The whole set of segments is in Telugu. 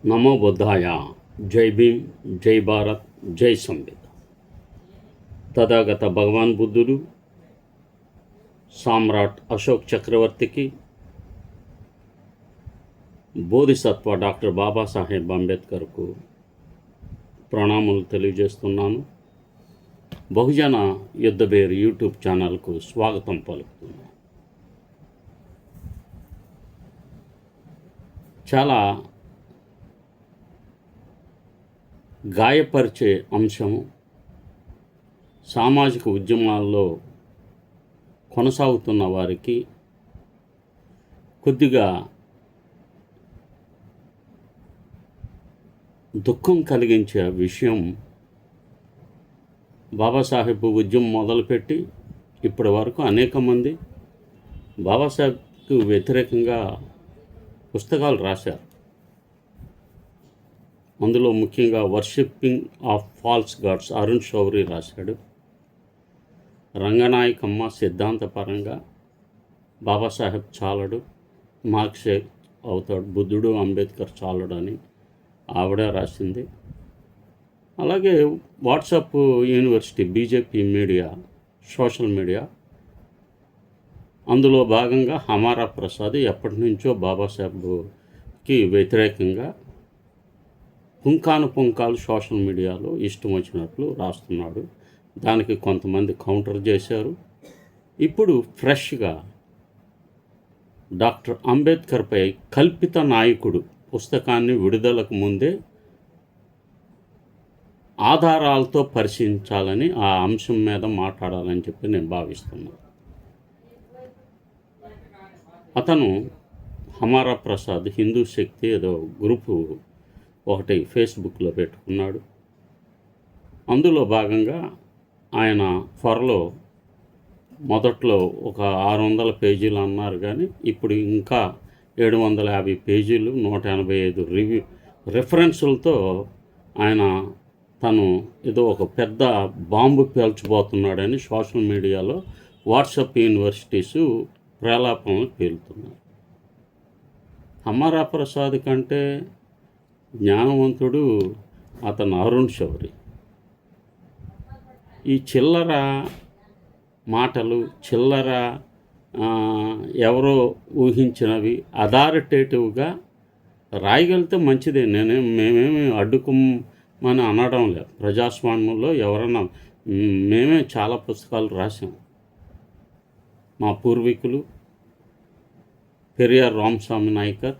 నమో బుద్ధాయ. జై భీమ్, జై భారత్, జై సంవిధాన్. తథాగత భగవాన్ బుద్ధుడు సామ్రాట్ అశోక్ చక్రవర్తికి, బోధిసత్వ డాక్టర్ బాబాసాహెబ్ అంబేద్కర్కు ప్రణామాలు తెలియజేస్తున్నాను. బహుజన యుద్ధబేర్ యూట్యూబ్ ఛానల్కు స్వాగతం పలుకుతున్నాను. చాలా గాయపరిచే అంశము. సామాజిక ఉద్యమాల్లో కొనసాగుతున్న వారికి కొద్దిగా దుఃఖం కలిగించే విషయం. బాబాసాహెబ్ ఉద్యమం మొదలుపెట్టి ఇప్పటి వరకు అనేక మంది బాబాసాహెబ్కు వ్యతిరేకంగా పుస్తకాలు రాశారు. అందులో ముఖ్యంగా worshipping of false God's Arun Shouri రాశాడు. రంగనాయకమ్మ సిద్ధాంతపరంగా బాబాసాహెబ్ చాలడు, మార్క్సే అవుతాడు, బుద్ధుడు అంబేద్కర్ చాలడు అని ఆవిడ రాసింది. అలాగే WhatsApp university, BJP media, social media, అందులో భాగంగా హమారా ప్రసాద్ ఎప్పటి నుంచో బాబాసాహెబ్కి వ్యతిరేకంగా పుంకాలు సోషల్ మీడియాలో ఇష్టం వచ్చినట్లు రాస్తున్నాడు. దానికి కొంతమంది కౌంటర్ చేశారు. ఇప్పుడు ఫ్రెష్గా డాక్టర్ అంబేద్కర్పై కల్పిత నాయకుడు పుస్తకాన్ని విడుదలకు ముందే ఆధారాలతో పరిశీలించాలని, ఆ అంశం మీద మాట్లాడాలని చెప్పి నేను భావిస్తున్నాను. అతను హమారా ప్రసాద్ హిందూ శక్తి ఏదో గ్రూపు ఒకటి ఫేస్బుక్లో పెట్టుకున్నాడు. అందులో భాగంగా ఆయన త్వరలో మొదట్లో ఒక 600 పేజీలు అన్నారు, కానీ ఇప్పుడు ఇంకా 750 పేజీలు, 185 రిఫరెన్సులతో ఆయన తను ఏదో ఒక పెద్ద బాంబు పేల్చబోతున్నాడని సోషల్ మీడియాలో వాట్సాప్ యూనివర్సిటీసు ప్రలాపనలు పేలుతున్నారు. హమారా ప్రసాద్ కంటే జ్ఞానవంతుడు అతను అరుణ్ శౌరి. ఈ చిల్లర మాటలు, చిల్లర ఎవరో ఊహించినవి అథారిటేటివ్గా రాయగలిగితే మంచిదే. మేమేమి అడ్డుకోమని అనడం లేదు. ప్రజాస్వామ్యంలో ఎవరన్నా, మేమే చాలా పుస్తకాలు రాసాం. మా పూర్వీకులు పెరియార్ రామస్వామి నాయకర్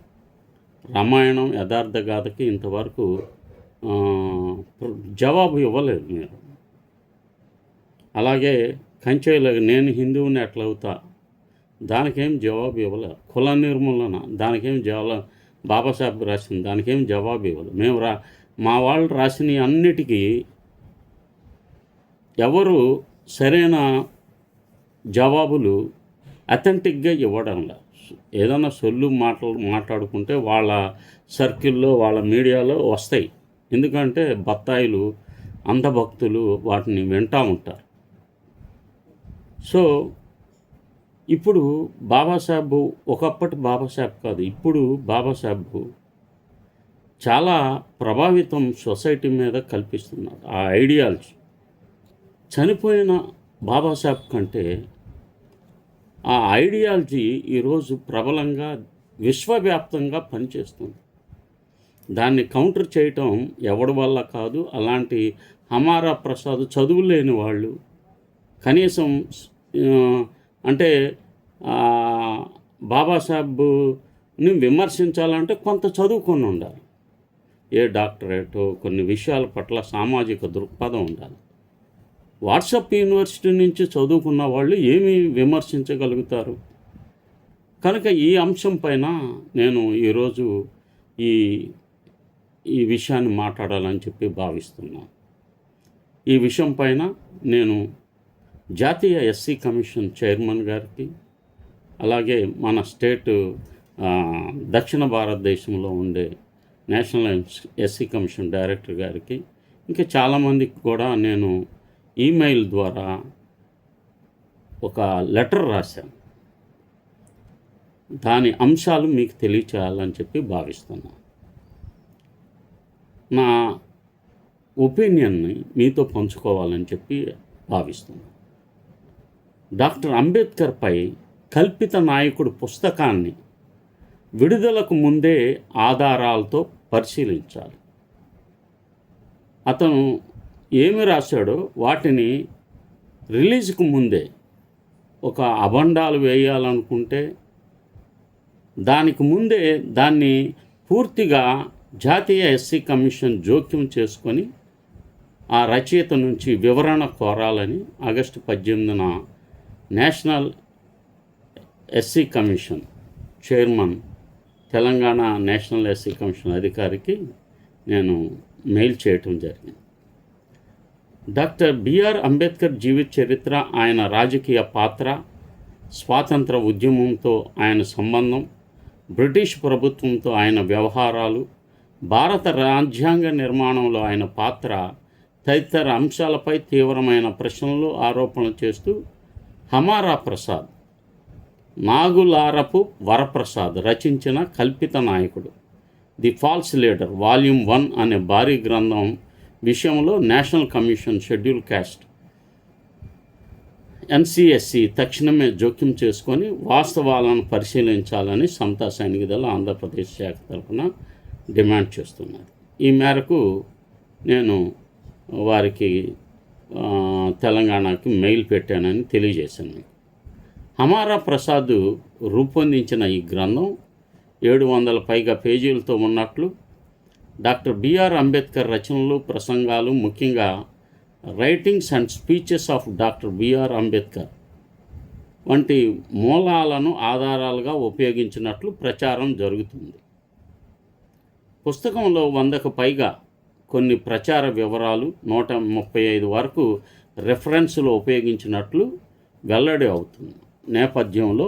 రామాయణం యథార్థ గాథకి ఇంతవరకు జవాబు ఇవ్వలేదు మీరు. అలాగే కంచెలో నేను హిందువుని ఎట్లవుతా, దానికేం జవాబు ఇవ్వలేదు. కుల నిర్మూలన, దానికేం బాబాసాహెబ్ రాసింది, దానికేం జవాబు ఇవ్వలేదు. మేము మా వాళ్ళు రాసిన అన్నిటికీ ఎవరు సరైన జవాబులు అథెంటిక్గా ఇవ్వడంలా. ఏదైనా సొల్లు మాట్లాడుకుంటే వాళ్ళ సర్కిల్లో, వాళ్ళ మీడియాలో వస్తాయి. ఎందుకంటే బత్తాయిలు, అంధభక్తులు వాటిని వింటూ ఉంటారు. సో ఇప్పుడు బాబాసాహెబ్ ఒకప్పటి బాబాసాహెబ్ కాదు, ఇప్పుడు బాబాసాహెబ్ చాలా ప్రభావితం సొసైటీ మీద కల్పిస్తున్నారు. ఆ ఐడియాలజీ చనిపోయిన బాబాసాహెబ్ కంటే ఆ ఐడియాలజీ ఈరోజు ప్రబలంగా విశ్వవ్యాప్తంగా పనిచేస్తుంది. దాన్ని కౌంటర్ చేయటం ఎవడి వల్ల కాదు. అలాంటి హమారా ప్రసాద్ చదువు లేని వాళ్ళు, కనీసం అంటే బాబాసాహెబ్ని విమర్శించాలంటే కొంత చదువుకొని ఉండాలి. ఏ డాక్టరేటో, కొన్ని విషయాల పట్ల సామాజిక దృక్పథం ఉండాలి. వాట్సాప్ యూనివర్సిటీ నుంచి చదువుకున్న వాళ్ళు ఏమి విమర్శించగలుగుతారు? కనుక ఈ అంశం పైన నేను ఈరోజు ఈ విషయాన్ని మాట్లాడాలని చెప్పి భావిస్తున్నాను. ఈ విషయం పైన నేను జాతీయ ఎస్సీ కమిషన్ చైర్మన్ గారికి, అలాగే మన స్టేటు దక్షిణ భారతదేశంలో ఉండే నేషనల్ ఎస్సీ కమిషన్ డైరెక్టర్ గారికి, ఇంకా చాలామందికి కూడా నేను ఈమెయిల్ ద్వారా ఒక లెటర్ రాశాను. దాని అంశాలు మీకు తెలియచేయాలని చెప్పి భావిస్తున్నాను. నా ఒపీనియన్ని మీతో పంచుకోవాలని చెప్పి భావిస్తున్నాను. డాక్టర్ అంబేద్కర్పై కల్పిత నాయకుడు పుస్తకాన్ని విడుదలకు ముందే ఆధారాలతో పరిశీలించాలి. అతను ఏమి రాశాడో వాటిని రిలీజ్కు ముందే ఒక అబండాలు వేయాలనుకుంటే దానికి ముందే దాన్ని పూర్తిగా జాతీయ ఎస్సీ కమిషన్ జోక్యం చేసుకొని ఆ రచయిత నుంచి వివరణ కోరాలని ఆగస్టు 18న national SC commission chairman Telangana national SC commission అధికారికి నేను మెయిల్ చేయటం జరిగింది. డాక్టర్ బిఆర్ అంబేద్కర్ జీవిత చరిత్ర, ఆయన రాజకీయ పాత్ర, స్వాతంత్ర ఉద్యమంతో ఆయన సంబంధం, బ్రిటిష్ ప్రభుత్వంతో ఆయన వ్యవహారాలు, భారత రాజ్యాంగ నిర్మాణంలో ఆయన పాత్ర తదితర అంశాలపై తీవ్రమైన ప్రశ్నలు, ఆరోపణలు చేస్తూ హమారా ప్రసాద్, నాగులారపు వరప్రసాద్ రచించిన కల్పిత నాయకుడు ది ఫాల్స్ లీడర్ వాల్యూమ్ 1 అనే భారీ గ్రంథం విషయంలో national commission schedule caste NCSC తక్షణమే జోక్యం చేసుకొని వాస్తవాలను పరిశీలించాలని సమతా సైనిక దళ ఆంధ్రప్రదేశ్ శాఖ తరఫున డిమాండ్ చేస్తున్నది. ఈ మేరకు నేను వారికి తెలంగాణకి మెయిల్ పెట్టానని తెలియజేశాను. హమారా ప్రసాద్ రూపొందించిన ఈ గ్రంథం 700 పైగా పేజీలతో ఉన్నట్లు డాక్టర్ బిఆర్ అంబేద్కర్ రచనలు, ప్రసంగాలు, ముఖ్యంగా writings and speeches of doctor BR Ambedkar వంటి మూలాలను ఆధారాలుగా ఉపయోగించినట్లు ప్రచారం జరుగుతుంది. పుస్తకంలో 100కు పైగా కొన్ని ప్రచార వివరాలు, 135 వరకు రెఫరెన్సులు ఉపయోగించినట్లు వెల్లడి అవుతుంది. నేపథ్యంలో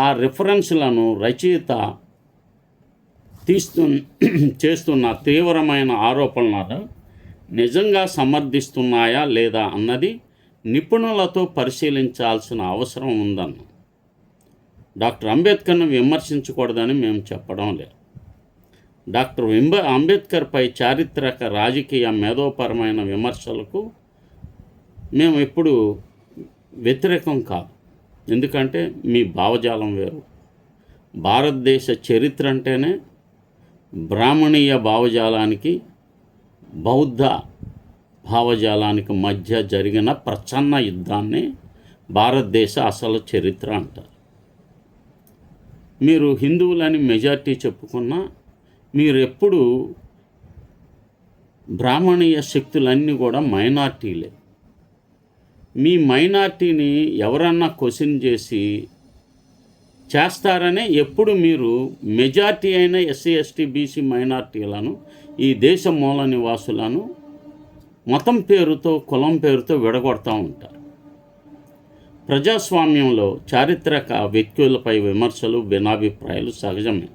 ఆ రెఫరెన్స్లను రచయిత చేస్తున్న తీవ్రమైన ఆరోపణలను నిజంగా సమర్థిస్తున్నాయా లేదా అన్నది నిపుణులతో పరిశీలించాల్సిన అవసరం ఉందన్న. డాక్టర్ అంబేద్కర్ను విమర్శించకూడదని మేము చెప్పడం లేదు. డాక్టర్ అంబేద్కర్పై చారిత్రక, రాజకీయ, మేధోపరమైన విమర్శలకు మేము ఎప్పుడు వ్యతిరేకం కాదు. ఎందుకంటే మీ భావజాలం వేరు. భారతదేశ చరిత్ర అంటేనే బ్రాహ్మణీయ భావజాలానికి, బౌద్ధ భావజాలానికి మధ్య జరిగిన ప్రచ్ఛన్న యుద్ధాన్ని భారతదేశ అసలు చరిత్ర అంటారు. మీరు హిందువులని మెజారిటీ చెప్పుకున్నా మీరు ఎప్పుడు బ్రాహ్మణీయ శక్తులన్నీ కూడా మైనార్టీలే. మీ మైనార్టీని ఎవరన్నా క్వశ్చన్ చేస్తారనే ఎప్పుడు మీరు మెజార్టీ అయిన ఎస్సీ, ఎస్టీ, బీసీ మైనార్టీలను, ఈ దేశ మూల నివాసులను మతం పేరుతో, కులం పేరుతో విడగొడతా ఉంటారు. ప్రజాస్వామ్యంలో చారిత్రక వ్యక్తులపై విమర్శలు, భిన్నాభిప్రాయాలు సహజమే.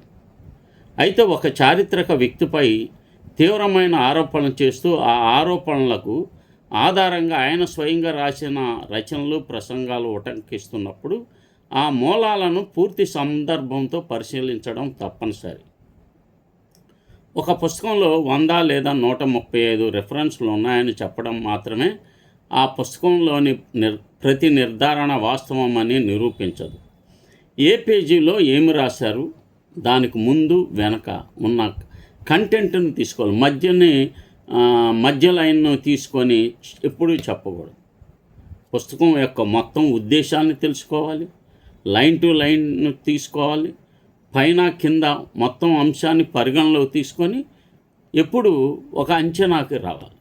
అయితే ఒక చారిత్రక వ్యక్తిపై తీవ్రమైన ఆరోపణలు చేస్తూ ఆ ఆరోపణలకు ఆధారంగా ఆయన స్వయంగా రాసిన రచనలు, ప్రసంగాలు ఉటంకిస్తున్నప్పుడు ఆ మూలాలను పూర్తి సందర్భంతో పరిశీలించడం తప్పనిసరి. ఒక పుస్తకంలో 100 లేదా 135 రెఫరెన్స్లు ఉన్నాయని చెప్పడం మాత్రమే ఆ పుస్తకంలోని ప్రతి నిర్ధారణ వాస్తవమని నిరూపించదు. ఏ పేజీలో ఏమి రాశారు, దానికి ముందు వెనక ఉన్న కంటెంట్ను తీసుకోవాలి. మధ్య లైన్ను తీసుకొని ఎప్పుడూ చెప్పకూడదు. పుస్తకం యొక్క మొత్తం ఉద్దేశాన్ని తెలుసుకోవాలి. లైన్ టు లైన్ను తీసుకోవాలి. పైన కింద మొత్తం అంశాన్ని పరిగణలోకి తీసుకొని ఎప్పుడు ఒక అంచనాకి రావాలి.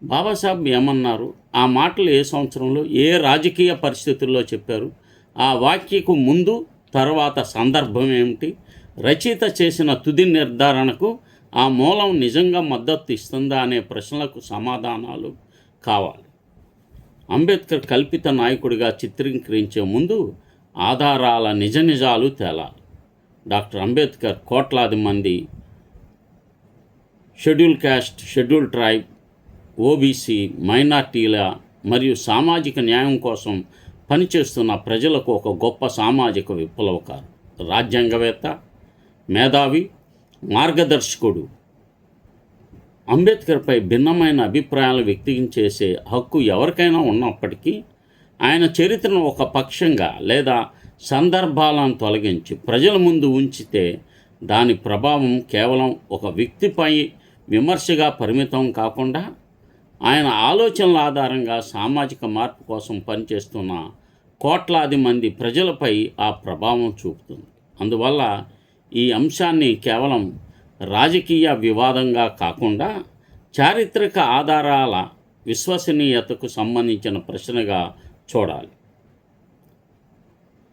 బాబాసాహెబ్ ఏమన్నారు, ఆ మాటలు ఏ సంవత్సరంలో, ఏ రాజకీయ పరిస్థితుల్లో చెప్పారు, ఆ వాక్యకు ముందు తర్వాత సందర్భం ఏమిటి, రచయిత చేసిన తుది నిర్ధారణకు ఆ మూలం నిజంగా మద్దతు ఇస్తుందా అనే ప్రశ్నలకు సమాధానాలు కావాలి. అంబేద్కర్ కల్పిత నాయకుడిగా చిత్రీకరించే ముందు ఆధారాల నిజాలు తేలాలి. డాక్టర్ అంబేద్కర్ కోట్లాది మంది schedule caste, schedule tribe, OBC, మైనార్టీల మరియు సామాజిక న్యాయం కోసం పనిచేస్తున్న ప్రజలకు ఒక గొప్ప సామాజిక విప్లవకారు, రాజ్యాంగవేత్త, మేధావి, మార్గదర్శకుడు. అంబేద్కర్పై భిన్నమైన అభిప్రాయాలు వ్యక్తం చేసే హక్కు ఎవరికైనా ఉన్నప్పటికీ ఆయన చరిత్రను ఒక పక్షంగా లేదా సందర్భాలను తొలగించి ప్రజల ముందు ఉంచితే దాని ప్రభావం కేవలం ఒక వ్యక్తిపై విమర్శగా పరిమితం కాకుండా ఆయన ఆలోచనల ఆధారంగా సామాజిక మార్పు కోసం పనిచేస్తున్న కోట్లాది మంది ప్రజలపై ఆ ప్రభావం చూపుతుంది. అందువల్ల ఈ అంశాన్ని కేవలం రాజకీయ వివాదంగా కాకుండా చారిత్రక ఆధారాల విశ్వసనీయతకు సంబంధించిన ప్రశ్నగా చూడాలి.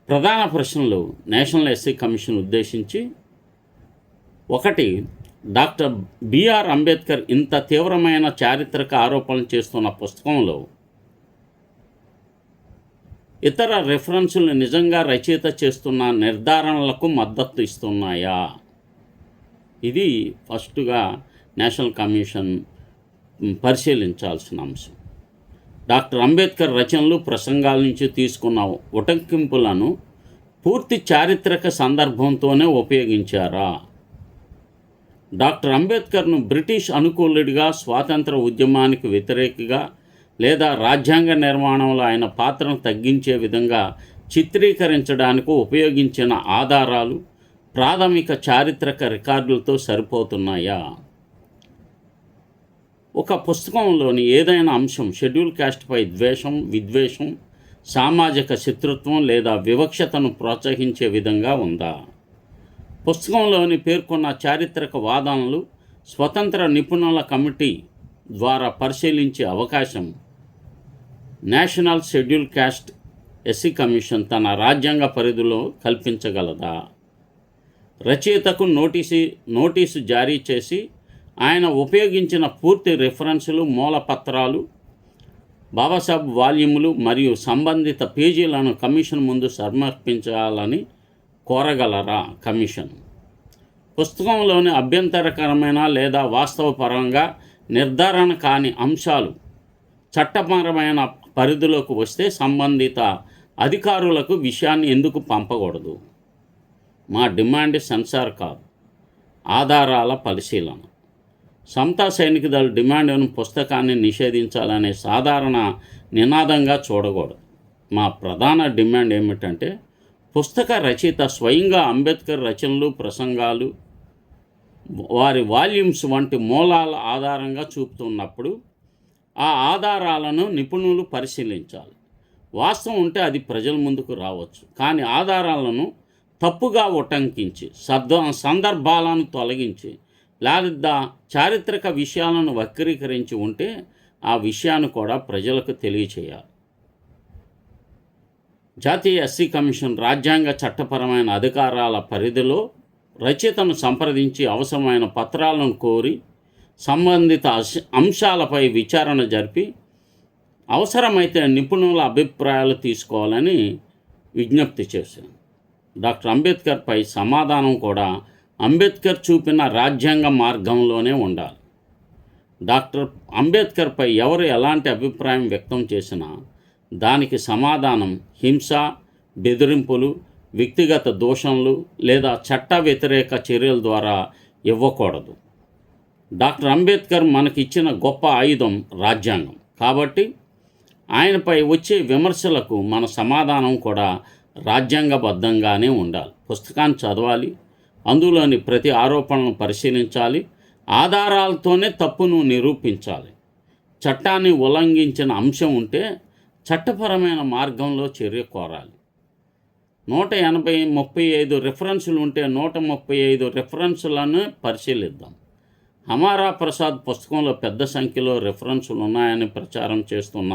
ప్రధాన ప్రశ్నలు నేషనల్ ఎస్సీ కమిషన్ ఉద్దేశించి: 1. డాక్టర్ బిఆర్ అంబేద్కర్ ఇంత తీవ్రమైన చారిత్రక ఆరోపణలు చేస్తున్న పుస్తకంలో ఇతర రెఫరెన్సులు నిజంగా రచయిత చేస్తున్న నిర్ధారణలకు మద్దతు ఇస్తున్నాయా? ఇది ఫస్ట్గా నేషనల్ కమిషన్ పరిశీలించాల్సిన అంశం. డాక్టర్ అంబేద్కర్ రచనలు, ప్రసంగాల నుంచి తీసుకున్న ఉటంకింపులను పూర్తి చారిత్రక సందర్భంతోనే ఉపయోగించారా? డాక్టర్ అంబేద్కర్ను బ్రిటిష్ అనుకూలుడిగా, స్వాతంత్ర ఉద్యమానికి వ్యతిరేకిగా లేదా రాజ్యాంగ నిర్మాణంలో ఆయన పాత్రను తగ్గించే విధంగా చిత్రీకరించడానికి ఉపయోగించిన ఆధారాలు ప్రాథమిక చారిత్రక రికార్డులతో సరిపోతున్నాయా? ఒక పుస్తకంలోని ఏదైనా అంశం షెడ్యూల్ క్యాస్ట్పై ద్వేషం, విద్వేషం, సామాజిక శత్రుత్వం లేదా వివక్షతను ప్రోత్సహించే విధంగా ఉందా? పుస్తకంలోని పేర్కొన్న చారిత్రక వాదనలు స్వతంత్ర నిపుణుల కమిటీ ద్వారా పరిశీలించే అవకాశం national schedule caste SC commission తన రాజ్యాంగ పరిధిలో కల్పించగలదా? రచయితకు నోటీసు జారీ చేసి ఆయన ఉపయోగించిన పూర్తి రిఫరెన్సులు, మూలపత్రాలు, బాబాసాహెబ్ వాల్యూములు మరియు సంబంధిత పేజీలను కమిషన్ ముందు సమర్పించాలని కోరగలరా కమిషన్? పుస్తకంలోని అభ్యంతరకరమైన లేదా వాస్తవపరంగా నిర్ధారణ కాని అంశాలు చట్టపరమైన పరిధిలోకి వస్తే సంబంధిత అధికారులకు విషయాన్ని ఎందుకు పంపకూడదు? మా డిమాండ్ సెన్సార్ కాదు, ఆధారాల పరిశీలన. సమతా సైనిక దళ డిమాండ్ను పుస్తకాన్ని నిషేధించాలనే సాధారణ నినాదంగా చూడకూడదు. మా ప్రధాన డిమాండ్ ఏమిటంటే, పుస్తక రచయిత స్వయంగా అంబేద్కర్ రచనలు, ప్రసంగాలు, వారి వాల్యూమ్స్ వంటి మూలాల ఆధారంగా చూపుతున్నప్పుడు ఆ ఆధారాలను నిపుణులు పరిశీలించాలి. వాస్తవం ఉంటే అది ప్రజల ముందుకు రావచ్చు, కానీ ఆధారాలను తప్పుగా ఉటంకించి, సందర్భాలను తొలగించి లేదా చారిత్రక విషయాలను వక్రీకరించి ఉంటే ఆ విషయాన్ని కూడా ప్రజలకు తెలియచేయాలి. జాతీయ ఎస్సీ కమిషన్ రాజ్యాంగ చట్టపరమైన అధికారాల పరిధిలో రచయితను సంప్రదించి అవసరమైన పత్రాలను కోరి సంబంధిత అంశాలపై విచారణ జరిపి అవసరమైతే నిపుణుల అభిప్రాయాలు తీసుకోవాలని విజ్ఞప్తి చేశాను. డాక్టర్ అంబేద్కర్పై సమాధానం కూడా అంబేద్కర్ చూపిన రాజ్యాంగ మార్గంలోనే ఉండాలి. డాక్టర్ అంబేద్కర్పై ఎవరు ఎలాంటి అభిప్రాయం వ్యక్తం చేసినా దానికి సమాధానం హింస, బెదిరింపులు, వ్యక్తిగత దూషణలు లేదా చట్ట వ్యతిరేక చర్యల ద్వారా ఇవ్వకూడదు. డాక్టర్ అంబేద్కర్ మనకిచ్చిన గొప్ప ఆయుధం రాజ్యాంగం. కాబట్టి ఆయనపై వచ్చే విమర్శలకు మన సమాధానం కూడా రాజ్యాంగబద్ధంగానే ఉండాలి. పుస్తకాన్ని చదవాలి, అందులోని ప్రతి ఆరోపణను పరిశీలించాలి, ఆధారాలతోనే తప్పును నిరూపించాలి. చట్టాన్ని ఉల్లంఘించిన అంశం ఉంటే చట్టపరమైన మార్గంలో చర్య కోరాలి. 135 రిఫరెన్సులు ఉంటే 135 రిఫరెన్సులను పరిశీలిద్దాం. హమారా ప్రసాద్ పుస్తకంలో పెద్ద సంఖ్యలో రిఫరెన్సులు ఉన్నాయని ప్రచారం చేస్తున్న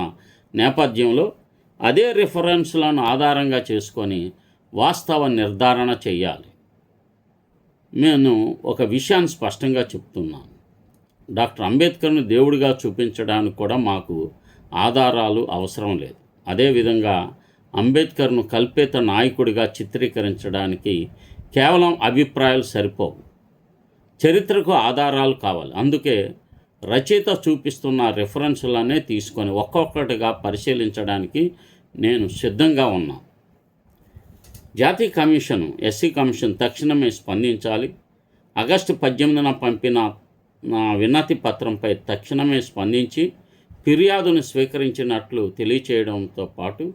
నేపథ్యంలో అదే రిఫరెన్సులను ఆధారంగా చేసుకొని వాస్తవ నిర్ధారణ చేయాలి. నేను ఒక విషయాన్ని స్పష్టంగా చెప్తున్నాను. డాక్టర్ అంబేద్కర్ను దేవుడిగా చూపించడానికి కూడా మాకు ఆధారాలు అవసరం లేదు. అదేవిధంగా అంబేద్కర్ను కల్పిత నాయకుడిగా చిత్రీకరించడానికి కేవలం అభిప్రాయాలు సరిపోవు, చరిత్రకు ఆధారాలు కావాలి. అందుకే రచయిత చూపిస్తున్న రిఫరెన్సులనే తీసుకొని ఒక్కొక్కటిగా పరిశీలించడానికి నేను సిద్ధంగా ఉన్నాను. జాతీయ కమిషన్, ఎస్సీ కమిషన్ తక్షణమే స్పందించాలి. ఆగస్టు 18న పంపిన నా వినతి పత్రంపై తక్షణమే స్పందించి ఫిర్యాదును స్వీకరించినట్లు తెలియచేయడంతో పాటు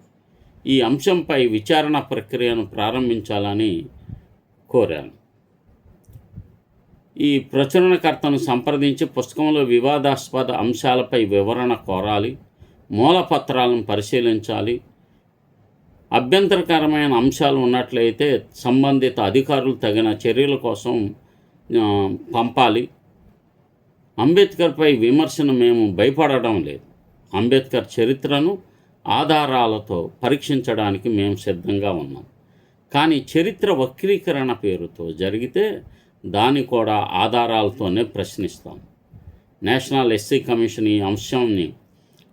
ఈ అంశంపై విచారణ ప్రక్రియను ప్రారంభించాలని కోరాను. ఈ ప్రచురణకర్తను సంప్రదించి పుస్తకంలో వివాదాస్పద అంశాలపై వివరణ కోరాలి, మూలపత్రాలను పరిశీలించాలి, అభ్యంతరకరమైన అంశాలు ఉన్నట్లయితే సంబంధిత అధికారులు తగిన చర్యల కోసం పంపాలి. అంబేద్కర్పై విమర్శను మేము భయపడడం లేదు. అంబేద్కర్ చరిత్రను ఆధారాలతో పరీక్షించడానికి మేము సిద్ధంగా ఉన్నాం. కానీ చరిత్ర వక్రీకరణ పేరుతో జరిగితే దాన్ని కూడా ఆధారాలతోనే ప్రశ్నిస్తాం. నేషనల్ ఎస్సీ కమిషన్ ఈ అంశాన్ని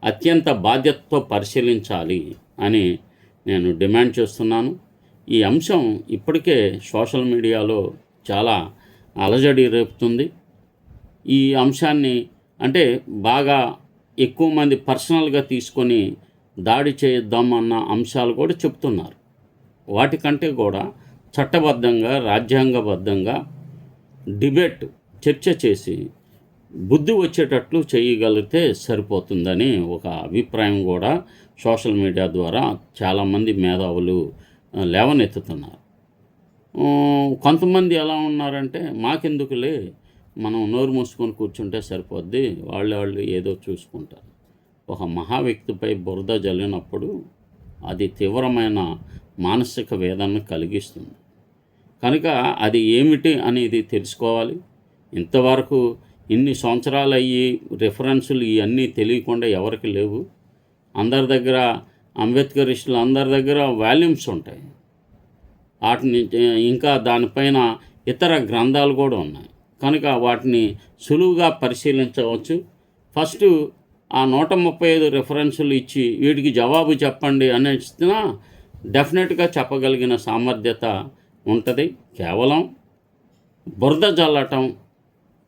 అత్యంత బాధ్యతతో పరిశీలించాలి అని నేను డిమాండ్ చేస్తున్నాను. ఈ అంశం ఇప్పటికే సోషల్ మీడియాలో చాలా అలజడి రేపుతుంది. ఈ అంశాన్ని అంటే బాగా ఎక్కువ మంది పర్సనల్గా తీసుకొని దాడి చేద్దామన్న అంశాలు కూడా చెప్తున్నారు. వాటికంటే కూడా చట్టబద్ధంగా, రాజ్యాంగబద్ధంగా డిబేట్, చర్చ చేసి బుద్ధి వచ్చేటట్లు చేయగలిగితే సరిపోతుందని ఒక అభిప్రాయం కూడా సోషల్ మీడియా ద్వారా చాలామంది మేధావులు లేవనెత్తుతున్నారు. కొంతమంది ఎలా ఉన్నారంటే మాకెందుకులే, మనం నోరు మూసుకొని కూర్చుంటే సరిపోద్ది, వాళ్ళు ఏదో చూసుకుంటారు. ఒక మహా వ్యక్తిపై బురద జల్లినప్పుడు అది తీవ్రమైన మానసిక వేదనను కలిగిస్తుంది. కనుక అది ఏమిటి అనేది తెలుసుకోవాలి. ఇంతవరకు ఇన్ని సంవత్సరాలు అయ్యి రెఫరెన్సులు ఇవన్నీ తెలియకుండా ఎవరికి లేవు. అందరి దగ్గర, అంబేద్కరిస్టులు అందరి దగ్గర వాల్యూమ్స్ ఉంటాయి. వాటిని ఇంకా దానిపైన ఇతర గ్రంథాలు కూడా ఉన్నాయి. కనుక వాటిని సులువుగా పరిశీలించవచ్చు. ఫస్ట్ ఆ 135 రెఫరెన్సులు ఇచ్చి వీటికి జవాబు చెప్పండి అని ఇచ్చినా డెఫినెట్గా చెప్పగలిగిన సామర్థ్యత ఉంటుంది. కేవలం బురద జల్లటం,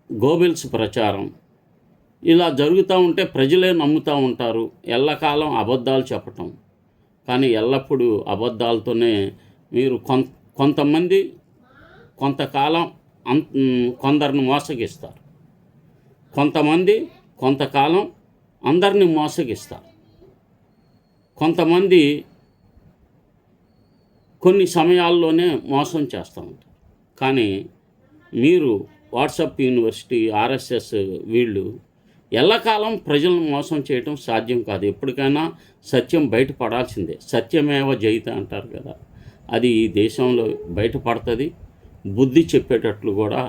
గోబెల్స్ ప్రచారం ఇలా జరుగుతూ ఉంటే ప్రజలే నమ్ముతూ ఉంటారు. ఎల్లకాలం అబద్ధాలు చెప్పటం, కానీ ఎల్లప్పుడూ అబద్ధాలతోనే మీరు కొంతమంది కొంతకాలం కొందరిని మోసగిస్తారు, కొంతమంది కొంతకాలం అందరినీ మోసగిస్తారు, కొంతమంది కొన్ని సమయాల్లోనే మోసం చేస్తూ ఉంటారు. కానీ మీరు వాట్సాప్ యూనివర్సిటీ, ఆర్ఎస్ఎస్ వీళ్ళు ఎల్లకాలం ప్రజలను మోసం చేయటం సాధ్యం కాదు. ఎప్పటికైనా సత్యం బయటపడాల్సిందే. సత్యమేవ జయిత అంటారు కదా, అది ఈ దేశంలో బయటపడుతుంది, బుద్ధి చెప్పేటట్లు కూడా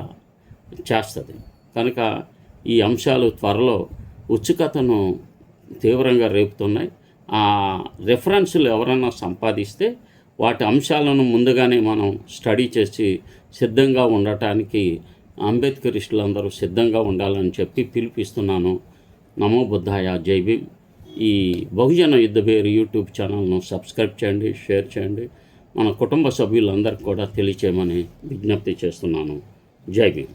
చేస్తుంది. కనుక ఈ అంశాలు త్వరలో ఉత్సుకతను తీవ్రంగా రేపుతున్నాయి. ఆ రెఫరెన్సులు ఎవరైనా సంపాదిస్తే వాటి అంశాలను ముందుగానే మనం స్టడీ చేసి సిద్ధంగా ఉండటానికి అంబేద్కరిస్టులందరూ సిద్ధంగా ఉండాలని చెప్పి పిలుపిస్తున్నాను. నమో బుద్ధాయ, జై భీమ్. ఈ బహుజన యుద్ధ భేరి యూట్యూబ్ ఛానల్ను సబ్స్క్రైబ్ చేయండి, షేర్ చేయండి. మన కుటుంబ సభ్యులందరికీ కూడా తెలియచేయమని విజ్ఞప్తి చేస్తున్నాను. జై భీమ్.